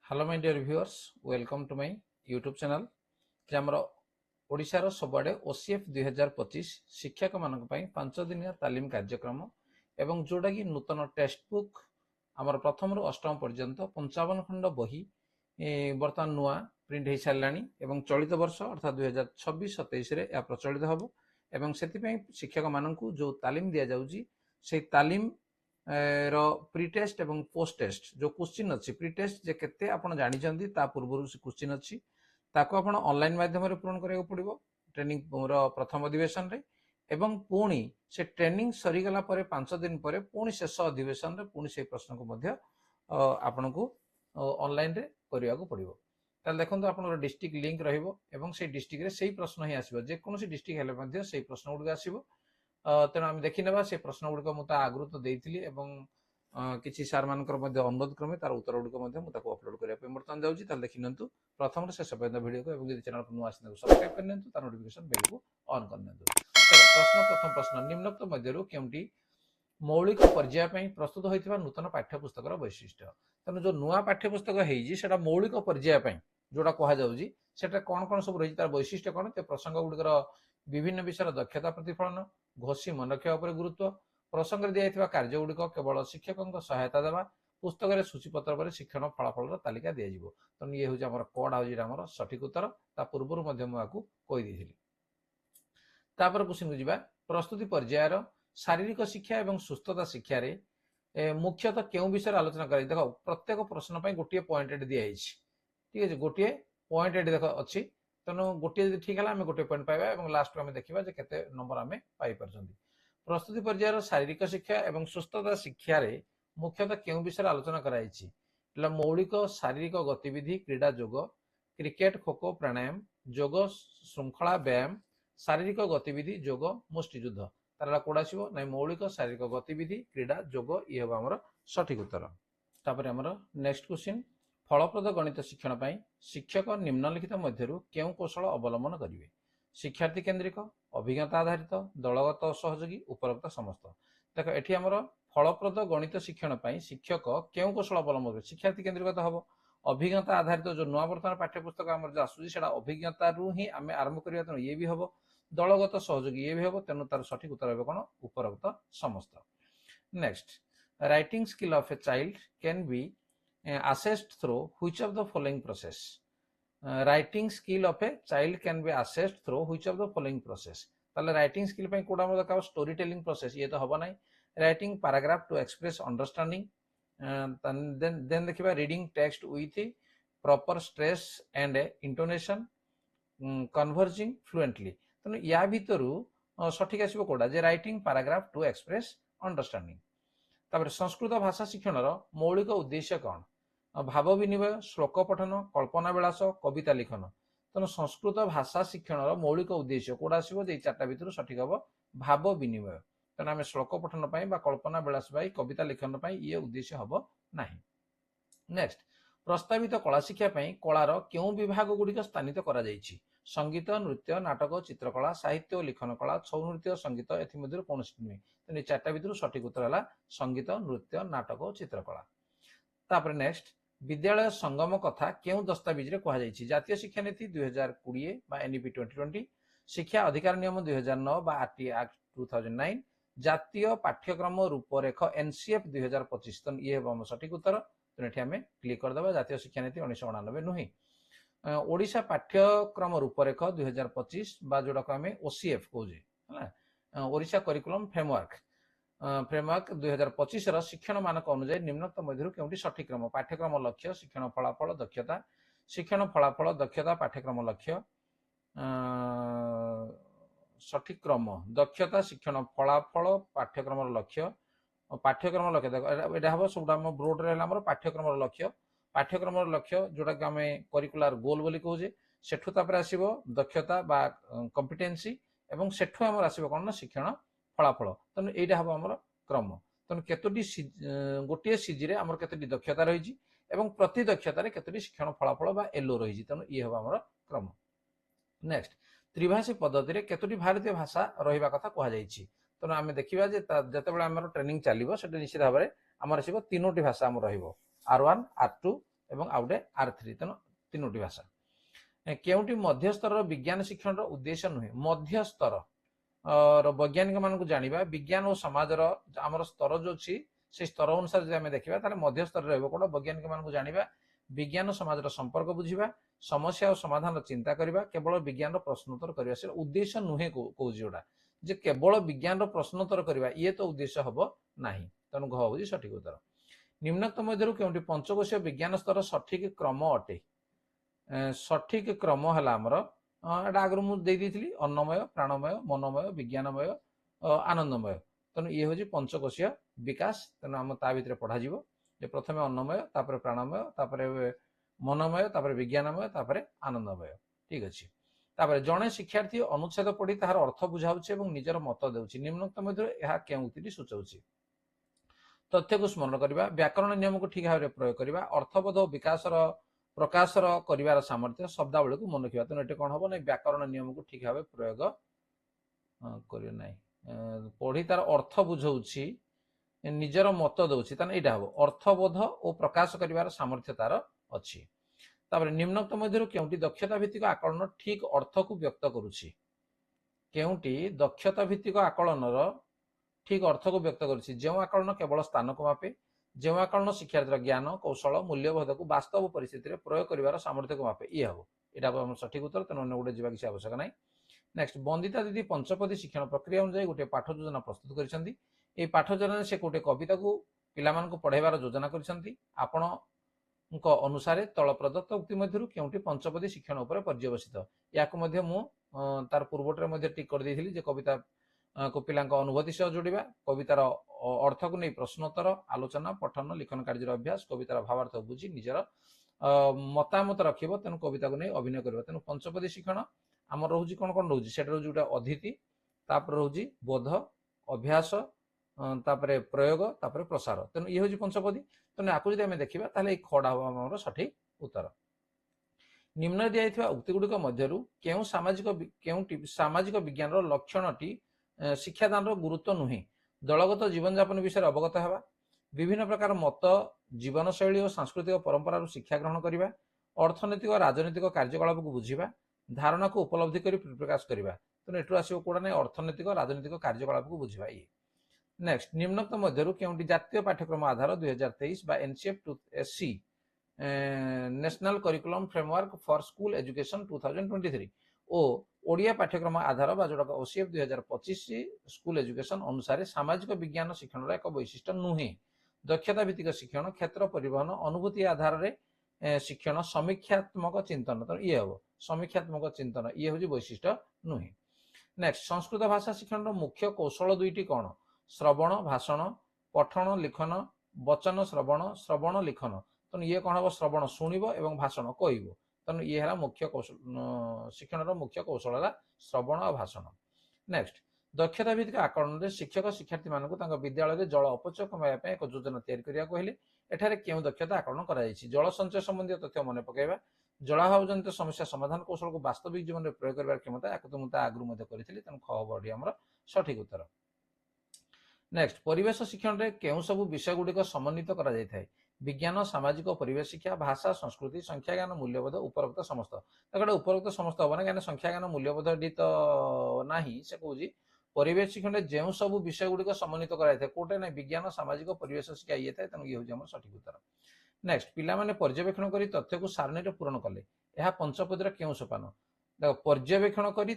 Hello my dear viewers, welcome to my YouTube channel. जे हमर ओडिशार सबआडे ओसीएफ 2025 शिक्षक मानक पई 5 दिनिया तालीम कार्यक्रम एवं जोड़ा कि नूतन टेक्स्ट बुक आमर प्रथम रु अष्टम पर्यंत 55 खंड बही बर्तमान नुआ प्रिंट हो सारानी एवं चलित वर्ष अर्थात 2026-27 रे या प्रचलित हम एवं से शिक्षक मानक जो तालीम दि जाउची से तालीम प्री टेस्ट एवं पोस्ट टेस्ट जो क्वेश्चन अच्छी प्री टेस्ट जे केते आपण जानि चंदी ता पूर्व से क्वेश्चन अच्छी ताको आपण ऑनलाइन माध्यम रे पूर्ण करियो पड़िबो ट्रेनिंग रो प्रथम अधिवेशन रे एवं पुणी से ट्रेनिंग सरी गला परे 5 दिन परे पुणी शेष अधिवेशन रे पुणी से प्रश्न को मध्य आपण को ऑनलाइन रे करिया को पड़िबो। ताल देखंतु आपण डिस्ट्रिक्ट लिंक रहिबो एवं से डिस्ट्रिक्ट रे सेही प्रश्न ही आसीबो जे कोनोसी डिस्ट्रिक्ट हेले मध्य सेही प्रश्न गुड आसीबो। तेणु आम देखी ना से प्रश्न गुड़िक मुझे आगु तो देती किसी सार मान अनुरोध क्रमे तार उत्तर गुड़िक अपलोड करने बर्तमान जाऊँगी देखी नि प्रथम शेष पर्यटन भिडियो को चैनल नुआ सब्सक्राइब करनी तार नोटिफिकेशन बेल को ऑन कर प्रश्न प्रश्न निम्नोक्त मध्य केउंटी मौलिक पर्याय प्रस्तुत होता नूतन पाठ्यपुस्तक वैशिष्ट्य। तेणु जो नुआ पाठ्यपुस्तक है मौलिक पर्याय जोड़ा कहुच्छी से कौन कौन सब रही तार वैशिष्ट्य कौन प्रसंग गुड़िकर विभिन्न विषय दक्षता प्रतिफलन घोषी मन रखा गुरुत्व प्रसंग दिया कार्य गुड़िक केवल शिक्षकों सहायता देवा पुस्तक सूचीपत्र पर शिक्षण फलाफल तालिका दिज्व। तेणु ये हूँ आम कड आम सठिक उत्तर पूर्व कहीदी। क्वेश्चन को जीवा प्रस्तुति पर्यायर शारीरिक शिक्षा एवं सुस्थता शिक्षा रे मुख्यतः क्यों विषय आलोचना कर देख प्रत्येक प्रश्न पर गोटे पॉइंट दिखाई ठीक है गोटे पॉइंट देख अच्छी तेणु गोटे ठीक है आम गोटे पॉइंट पाइबा लास्ट आम देखा केते नंबर आम पाई प्रस्तुति पर्यायर शारीरिक शिक्षा एवं सुस्थता शिक्षा रे मुख्यतः क्यों विषय आलोचना कराई मौलिक शारीरिक गतिविधि क्रीड़ा जोग क्रिकेट खोखो प्राणायाम जोग श्रृंखला व्यायाम शारीरिक गतिविधि जोग मुष्टियुद्ध तार कौन आसो ना मौलिक शारीरिक गतिविधि क्रीड़ा जोग ये हम आम सठिक उत्तर। तापर आमर नेक्स्ट क्वेश्चन फलप्रद गणित शिक्षण पाई शिक्षक निम्नलिखित मध्यरु केउ कौशल अवलंबन करेंगे शिक्षार्थी केन्द्रिक अभिज्ञता आधारित दलगत सहयोगी उपरोक्त समस्त। देख एठी आमर फलप्रद गणित शिक्षण पाई शिक्षक केउ कौशल अवलंबन शिक्षार्थी केन्द्रिक हम अभिज्ञता आधारित जो नुआ बर्तमान पाठ्यपुस्तक आम जो आसूसी अभिज्ञता ही आम आरंभ करवा तेणु ये भी हम दलगत सहयोगी ये भी हम तेणु तार सठिक उत्तर कौन उपरोक्त समस्त। Next writing skill of a child can be assessed through which of the following process? Writing skill of a child can be assessed through which of the following process? ताले राइटिंग स्किल पे कोडा हम दरकार story telling process ये तो हबो नाही writing paragraph to express understanding then देखिबा reading text with proper stress and intonation converging fluently. तनो या भितरु सठिक आसीबो कोडा जे writing paragraph to express understanding. तापर संस्कृत भाषा शिक्षण मौलिक उद्देश्य कौन भाव विनिमय श्लोक पठन कल्पना विलास कविता लिखन। तेणु संस्कृत भाषा शिक्षण मौलिक उद्देश्य कौड़ा आसो चार्टा भितर सठिक हम भाव विनिमय तेणु आम श्लोक पठन कल्पना विलास कविता लिखन ये उद्देश्य हम ना। नेक्स्ट प्रस्तावित कला शिक्षा कलार क्यों विभाग गुड़िक स्थानित करा जायछि संगीत नृत्य नाटक चित्रकला साहित्य और लिखन कला छौ नृत्य संगीत एथि कौन नुहे तेणु चार्टा भितर सठिक उत्तर है संगीत नृत्य नाटक और चित्रकला। तापर नेक्स्ट विद्यालय संगम कथा क्यों दस्तावेज रे कहा जायछि जातीय शिक्षा नीति 2020 बा एनईपी 2020 शिक्षा अधिकार नियम 2009 बा आरटी एक्ट 2009 जातीय पाठ्यक्रम रूपरेख एनसीएफ 2025 तो ये हम सठिक उत्तर तेणु ये आम क्लिक करदे जातीय शिक्षा नीति 1999 नुहे ओडिशा पाठ्यक्रम रूपरेख 2025 बा जोड़ा को आम ओसीएफ कहे ओडिशा करिकुलम फ्रेमवर्क 2025 शिक्षण मानक अनुसार निम्नोक्त मध्य क्योंटी सठिक क्रम पाठ्यक्रम लक्ष्य शिक्षण फलाफल दक्षता पाठ्यक्रम लक्ष्य सठिक क्रम दक्षता शिक्षण फलाफल पाठ्यक्रम लक्ष्य देखो यहाँ हम सब ब्रोड रहा पाठ्यक्रम लक्ष्य जोटा कि आम करिकुलर गोल बोली कहे सेठू तापर आसीबो दक्षता बा कॉम्पिटेंसी एवं सेठू आम आसीबो कोन ना शिक्षण फलाफल तेणु यहाँ हम आम क्रम तेणु केतोटी गोटे सीजी रे आमर केतोटी दक्षता रही प्रति दक्षतार केतोटी शिक्षण फलाफल बा एलो रही तेणु ये हम आम क्रम। नेक्स्ट त्रिभाषी पद्धति केतोटी भारतीय भाषा रहा कथा कहुई तेणु आम देखा जिते आम ट्रेनिंग चलो निश्चित भाव में आम आसो 3टी भाषा आम R1 R2 एवं आउ गोटे R3 तेणु तीनोटी भाषा केउटी मध्यस्तर विज्ञान शिक्षण उद्देश्य नुहे मध्यस्तर वैज्ञानिक मान जाना विज्ञान और समाज आमर स्तर जो अच्छी से स्तर अनुसार जब देखा मध्य स्तर रहा वैज्ञानिक मान जाना विज्ञान समाज संपर्क बुझा समस्या और समाधान चिंता करवा केवल विज्ञान प्रश्नोत्तर करवा से उद्देश्य नुहे कौन जोड़ा जे केवल विज्ञान प्रश्नोत्तर करवा ये तो उद्देश्य हम ना तेणु घ हूँ सठिक उत्तर निम्नोक्त मध्य क्योंकि पंचकोशीय विज्ञान स्तर सठिक क्रम अटे सठिक क्रम है आमर एटा आगु मुझे अन्नमय प्राणमय मनमय विज्ञानमय आनंदमय तेणु ये हूँ पंचकोशीय विकास तेणु आम ता भर पढ़ा प्रथम अन्नमय तापर प्राणमय तापर मनमय तापर विज्ञानमय तापर आनंदमय ठीक अच्छे तापर जड़े शिक्षार्थी अनुच्छेद पढ़ी तार अर्थ बुझाऊे और निजर मत देउछि निम्नोक्त मध्य केउक्ति सूचाऊछि तथ्य को स्मरण करवा व्याकरण नियम को ठीक भाव में प्रयोग करवा अर्थबोध विकास प्रकाशर कर सामर्थ्य शब्दावली को मन रखा तेणु ये कौन हम ना व्याकरण नियम को ठीक भाव प्रयोग करना पढ़ी तार अर्थ बुझाऊँ निजर मत दूसरी ताने यहाँ हम अर्थबोध और प्रकाश कर सामर्थ्य तार अच्छी तापर निम्नोक्त मध्य केउटी दक्षता भित्तिक आकलन ठीक अर्थ को व्यक्त करुछि केउटी दक्षता भित्तिक आकलन ठीक अर्थ को व्यक्त करुछि जो आकलन केवल स्थान को मापे जो आकलन शिक्षार्थी ज्ञान कौशल मूल्यबोध को वास्तव परिस्थिति में प्रयोग कर सामर्थ्य को मापे ये हम यहाँ सठिक उत्तर तेणु अन्य गोटे जावा किसी आवश्यक ना नेक्स्ट बंदिता दीदी पंचपदी शिक्षण प्रक्रिया अनुसार गोटे पाठ योजना प्रस्तुत कर पाठ योजना से गोटे कविता को पिला पढ़ाइबार योजना कर अनुसार तल प्रदत्त उक्ति मध्य क्योंकि पंचपदी शिक्षण उपर पर्यवसित या तार पूर्वटे टिक कर देइथिली कविता को पिला अनुभूति सह जोड़ा कवितार अर्थ को नहीं प्रश्नोत्तर आलोचना पठन लिखन कार्य अभ्यास कवितार भावार्थ बुझी निजर मतामत रखिब तेणु कविता को नहीं अभिनय कर तेणु पंचपदी शिक्षण आम रोचे कौन कौन रोचे से रोटे अदिति तापर रोचे बोध अभ्यास तापरे प्रयोग तापरे प्रसार तेणु ये हूँ पंचपदी तेणु आपको जब आम देखा खड़ा हम सठिक उत्तर निम्न दिया उक्ति गुड़िक मध्य सामाजिक विज्ञान लक्षणटी शिक्षादान गुरुत्व नुहे दलगत जीवन यापन विषय अवगत होगा विभिन्न प्रकार मत जीवन शैली और सांस्कृतिक परंपरा शिक्षा ग्रहण करवा अर्थनैतिक और राजनैतिक कार्यकलाप को बुझा धारणा को उपलब्धि कर प्रकाश करवा तेणु एटू आसो कौड़ा ना अर्थनैतिक और राजनैतिक कार्यकलाप को बुझा ये नेक्स्ट निम्नोक्त मध्य क्योंकि जातीय पाठ्यक्रम आधार 2023 NCF two SC national curriculum framework for school education 2023 और ओडिया पाठ्यक्रम आधार जोड़ा ओसीएफ 2025 स्कूल एजुकेशन अनुसार सामाजिक विज्ञान शिक्षण एक वैशिष्ट्य नुहे दक्षता भित्तिक शिक्षण क्षेत्र परिवहन अनुभूति आधार में शिक्षण समीक्षात्मक चिंतन तो ये हम समीक्षात्मक चिंतन ये हूँ वैशिष्ट्य नुहे नेक्स्ट संस्कृत भाषा शिक्षण मुख्य कौशल दुईटी कौन श्रवण भाषण पठन लिखन वचन श्रवण श्रवण लिखन तेणु ये कौन हम श्रवण शुणव और भाषण कहब तेणु ये है मुख्य कौशल शिक्षण मुख्य कौशल है श्रवण और भाषण नेक्स्ट दक्षता भित्तिक आकलन में शिक्षक शिक्षार्थी मानक विद्यालय में जल अपचय कमाइवा एक योजना तैयारी कहले एठारे क्यों दक्षता आकलन कर जल संचय संबंधी तथ्य मन पकड़ा जलाभाव जनित समस्या समाधान कौशल को वास्तविक जीवन में प्रयोग कर क्षमता या तो मुझे आगु करी तेणु ख हब आम सठिक उत्तर नेक्स्ट परिवेश शिक्षण में केउं सबु विषय गुड़िक समन्वित करा जाय थाए विज्ञान सामाजिक परिवेश शिक्षा भाषा संस्कृति संख्या ज्ञान मूल्यबोध उपरोक्त समस्त उपरोक्त समस्त हम ना क्या संख्या ज्ञान मूल्यबोध तो ना से कौन परिवेश शिक्षण जो सब विषय गुड़िक समन्वित कराए कौटे ना विज्ञान सामाजिक परिवेश शिक्षा ये थाए तेणु ये हूँ सठिक उत्तर नेक्स्ट पिला माने पर्यवेक्षण कर तथ्य को सारणी पूरण कले यह पंचपदीर क्यों सोपान देख पर्यवेक्षण कर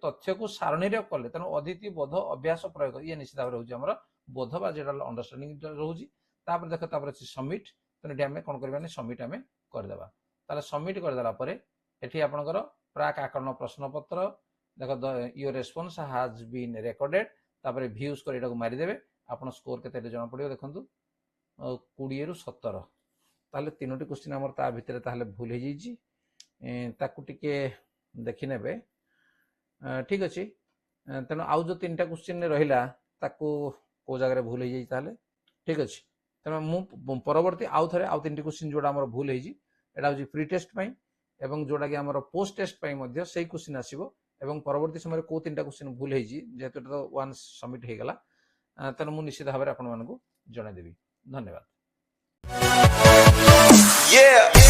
तथ्य को सारणी कले तेणु अदिति बोध अभ्यास प्रयोग ये निश्चित भाव रोचे बोध बा जो अंडरस्टांडिंग रोचे देख अच्छे सबमिट तेणु ये कौन करवा सबमिट आम करदेवा ताले सबमिट करदेला ये आपंकर प्राक आकलन प्रश्नपत्र देख your response has been recorded तापर व्यूज कर मारिदेवे आप स्कोर के जना पड़ो देखो 20 ରୁ 17 ताले तीनोटी क्वेश्चन आमर ता भितर ताले भूल हो जाइए ताकू टिके देखि नेबे ठीक अच्छे तेणु आउ जो 3टा क्वेश्चन रहिला ताकू को जगह भूल हो जाइए ताले ठीक अच्छे तेणु मु परवर्ती आउ थे आउ 3टी क्वेश्चन जोड़ा आमर भूल हो प्री टेस्ट एवं जोड़ा कि आमर पोस्ट टेस्ट से क्वेश्चन आसो एवं परवर्ती समय को 3टा क्वेश्चन भूल जेहेतु तो वन्स सबमिट हो गला तेणु मुझे निश्चित भाव में आपको जनईदेवी धन्यवाद। Yeah.